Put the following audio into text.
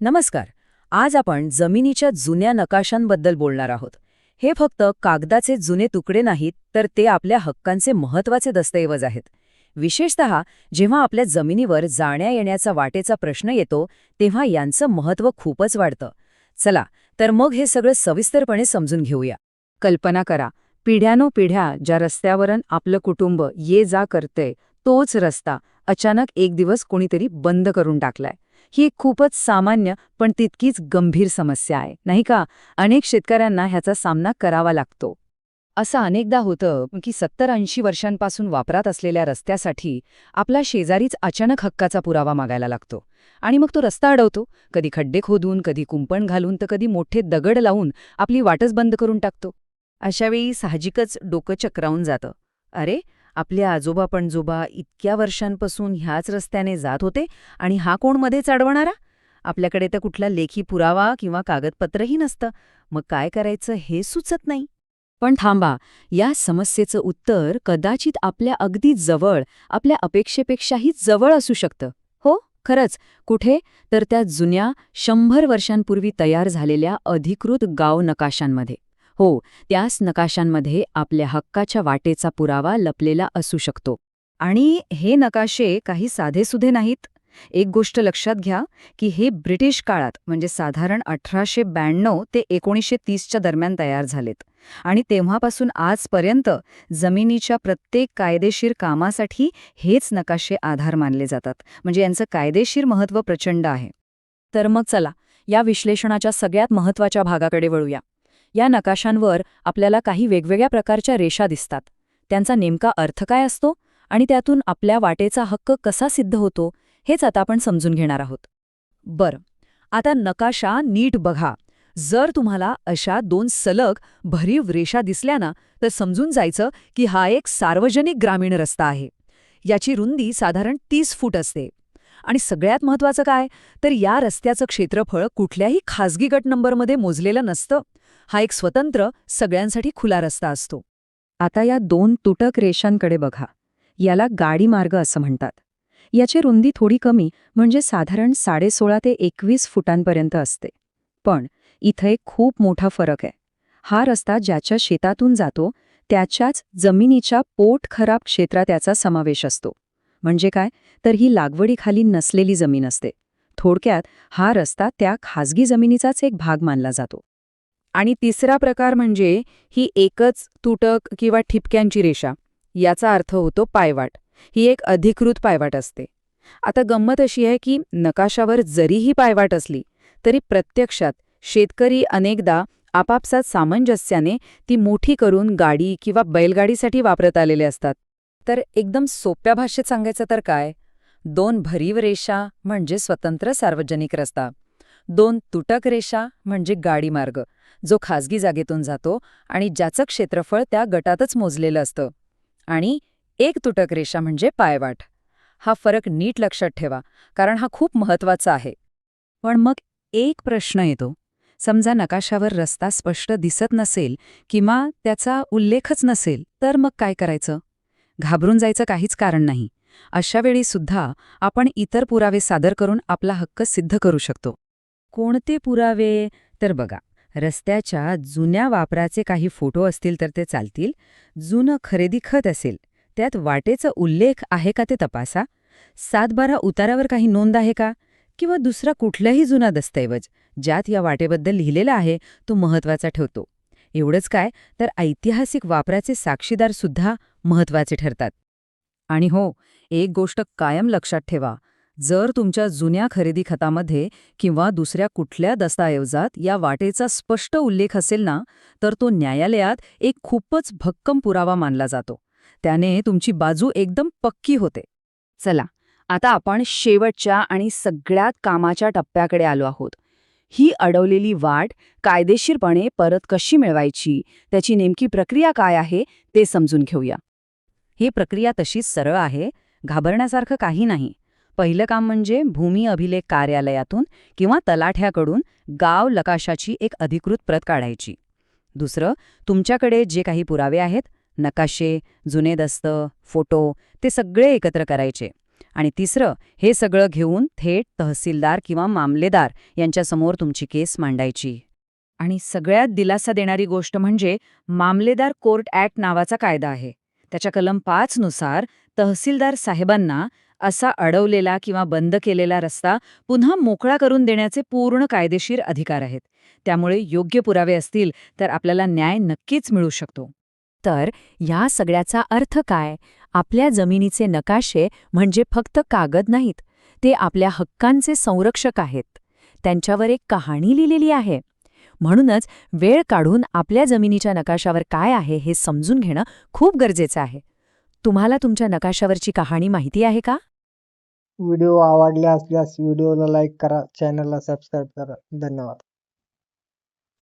नमस्कार. आज आपण जमिनीच्या जुन्या नकाशांबद्दल बोलणार आहोत. हे फक्त कागदाचे जुने तुकडे नाहीत, तर ते आपल्या हक्कांचे महत्त्वाचे दस्तऐवज आहेत. विशेषतः जेव्हा आपल्या जमिनीवर जाण्या-येण्याचा वाटेचा प्रश्न येतो, तेव्हा यांचं महत्त्व खूपच वाढतं. चला, तर मग हे सगळं सविस्तरपणे समजून घेऊया. कल्पना करा, पिढ्यानोपिढ्या ज्या रस्त्यावरून आपलं कुटुंब ये-जा करतंय, तोच रस्ता अचानक एक दिवस कोणीतरी बंद करून टाकलाय. ही एक खूपच सामान्य पण तितकीच गंभीर समस्या आहे, नाही का? अनेक शेतकऱ्यांना ह्याचा सामना करावा लागतो. असं अनेकदा होतं की 70-80 वर्षांपासून वापरात असलेल्या रस्त्यासाठी आपला शेजारीच अचानक हक्काचा पुरावा मागायला लागतो. आणि मग तो रस्ता अडवतो, कधी खड्डे खोदून, कधी कुंपण घालून, तर कधी मोठे दगड लावून आपली वाटच बंद करून टाकतो. अशावेळी साहजिकच डोकं चक्रावून जातं. अरे, आपले आजोबा पणजोबा इतक्या वर्षांपासून ह्याच रस्त्याने जात होते आणि हा कोण मध्येच अडवणारा? आपल्याकडे तर कुठला लेखी पुरावा किंवा कागदपत्रही नसतं. मग काय करायचं हे सुचत नाही. पण थांबा, या समस्येचं उत्तर कदाचित आपल्या अगदी जवळ, आपल्या अपेक्षेपेक्षाही जवळ असू शकतं. हो, खरंच. कुठे? तर त्या जुन्या 100 वर्षांपूर्वी तयार झालेल्या अधिकृत गाव नकाशांमध्ये. हो, त्याच नकाशांमध्ये आपल्या हक्काच्या वाटेचा पुरावा लपलेला असू शकतो. आणि हे नकाशे काही साधेसुधे नाहीत. एक गोष्ट लक्षात घ्या की हे ब्रिटिश काळात म्हणजे साधारण 1892 ते 1930च्या दरम्यान तयार झालेत. आणि तेव्हापासून आजपर्यंत जमिनीच्या प्रत्येक कायदेशीर कामासाठी हेच नकाशे आधार मानले जातात. म्हणजे यांचं कायदेशीर महत्त्व प्रचंड आहे. तर मग चला, या विश्लेषणाच्या सगळ्यात महत्त्वाच्या भागाकडे वळूया. या नकाशांवर आपल्याला काही वेगवेगळ्या प्रकारच्या रेषा दिसतात. त्यांचा नेमका अर्थ काय असतो आणि त्यातून आपल्या वाटेचा हक्क कसा सिद्ध होतो, हेच आता आपण समजून घेणार आहोत. बरं, आता नकाशा नीट बघा. जर तुम्हाला अशा 2 सलग भरीव रेषा दिसल्या ना, तर समजून जायचं की हा एक सार्वजनिक ग्रामीण रस्ता आहे. याची रुंदी साधारण 30 फूट असते. आणि सगळ्यात महत्त्वाचं काय, तर या रस्त्याचं क्षेत्रफळ कुठल्याही खासगी गट नंबरमध्ये मोजलेलं नसतं. हा एक स्वतंत्र, सगळ्यांसाठी खुला रस्ता असतो. आता या 2 तुटक रेषांकडे बघा. याला गाडी मार्ग असं म्हणतात. याची रुंदी थोडी कमी, म्हणजे साधारण 16.5 ते 21 फुटांपर्यंत असते. पण इथं एक खूप मोठा फरक आहे. हा रस्ता ज्याच्या शेतातून जातो, त्याच्याच जमिनीच्या पोटखराब क्षेत्रात याचा समावेश असतो. म्हणजे काय, तर ही लागवडीखाली नसलेली जमीन असते. थोडक्यात हा रस्ता त्या खाजगी जमिनीचाच एक भाग मानला जातो. आणि तिसरा प्रकार म्हणजे ही एकच तुटक किंवा ठिपक्यांची रेषा. याचा अर्थ होतो पायवाट. ही एक अधिकृत पायवाट असते. आता गंमत अशी आहे की नकाशावर जरीही पायवाट असली, तरी प्रत्यक्षात शेतकरी अनेकदा आपापसात सामंजस्याने ती मोठी करून गाडी किंवा बैलगाडीसाठी वापरत आलेले असतात. तर एकदम सोप्या भाषेत सांगायचं तर काय? 2 भरीव रेषा म्हणजे स्वतंत्र सार्वजनिक रस्ता. 2 तुटक रेषा म्हणजे गाडी मार्ग, जो खाजगी जागेतून जातो आणि ज्याचं क्षेत्रफळ त्या गटातच मोजलेलं असतं. आणि 1 तुटक रेषा म्हणजे पायवाट. हा फरक नीट लक्षात ठेवा, कारण हा खूप महत्त्वाचा आहे. पण मग एक प्रश्न येतो. समजा नकाशावर रस्ता स्पष्ट दिसत नसेल किंवा त्याचा उल्लेखच नसेल, तर मग काय करायचं? घाबरून जायचं काहीच कारण नाही. अशा वेळी सुद्धा आपण इतर पुरावे सादर करून आपला हक्क सिद्ध करू शकतो. कोणते पुरावे? तर बघा, रस्त्याच्या जुन्या वापराचे काही फोटो असतील तर ते चालतील. जुनं खरेदी खत असेल, त्यात वाटेचा उल्लेख आहे का ते तपासा. 7-12 उतारावर काही नोंद आहे का? किंवा दुसरा कुठलाही जुना दस्तऐवज ज्यात या वाटेबद्दल लिहिलेला आहे तो महत्त्वाचा ठेवतो. एवढंच काय, तर ऐतिहासिक वापराचे साक्षीदार सुद्धा महत्त्वाचे ठरतात. आणि हो, एक गोष्ट कायम लक्षात ठेवा. जर तुमच्या जुन्या खरेदी खतामध्ये किंवा दुसऱ्या कुठल्या दस्तऐवजात या वाटेचा स्पष्ट उल्लेख असेल ना, तर तो न्यायालयात एक खूपच भक्कम पुरावा मानला जातो. त्याने तुमची बाजू एकदम पक्की होते. चला, आता आपण शेवटच्या आणि सगळ्यात कामाच्या टप्प्याकडे आलो आहोत. ही अडवलेली वाट कायदेशीरपणे परत कशी मिळवायची, त्याची नेमकी प्रक्रिया काय आहे ते समजून घेऊया. ही प्रक्रिया तशीच सरळ आहे, घाबरण्यासारखं काही नाही. पहिलं काम म्हणजे भूमी अभिलेख कार्यालयातून किंवा तलाठ्याकडून गाव नकाशाची एक अधिकृत प्रत काढायची. दुसरं, तुमच्याकडे जे काही पुरावे आहेत, नकाशे, जुने दस्त, फोटो, ते सगळे एकत्र करायचे आणि तिसरं, हे सगळं घेऊन थेट तहसीलदार किंवा मामलेदार यांच्यासमोर तुमची केस मांडायची. आणि सगळ्यात दिलासा देणारी गोष्ट म्हणजे मामलेदार कोर्ट ॲक्ट नावाचा कायदा आहे. त्याच्या कलम 5 नुसार तहसीलदार साहेबांना असा अडवलेला किंवा बंद केलेला रस्ता पुन्हा मोकळा करून देण्याचे पूर्ण कायदेशीर अधिकार आहेत. त्यामुळे योग्य पुरावे असतील तर आपल्याला न्याय नक्कीच मिळू शकतो. तर या सगळ्याचा अर्थ काय? आपल्या जमिनीचे नकाशे म्हणजे फक्त कागद नाहीत, ते आपल्या हक्कांचे संरक्षक आहेत. त्यांच्यावर एक कहाणी लिहिलेली आहे. म्हणूनच वेळ काढून आपल्या जमिनीच्या नकाशावर काय आहे हे समजून घेणं खूप गरजेचं आहे. तुम्हाला तुमच्या नकाशावरची कहाणी माहिती आहे का? व्हिडिओ आवडला असल्यास व्हिडिओला लाईक करा, चॅनलला सबस्क्राईब करा. धन्यवाद.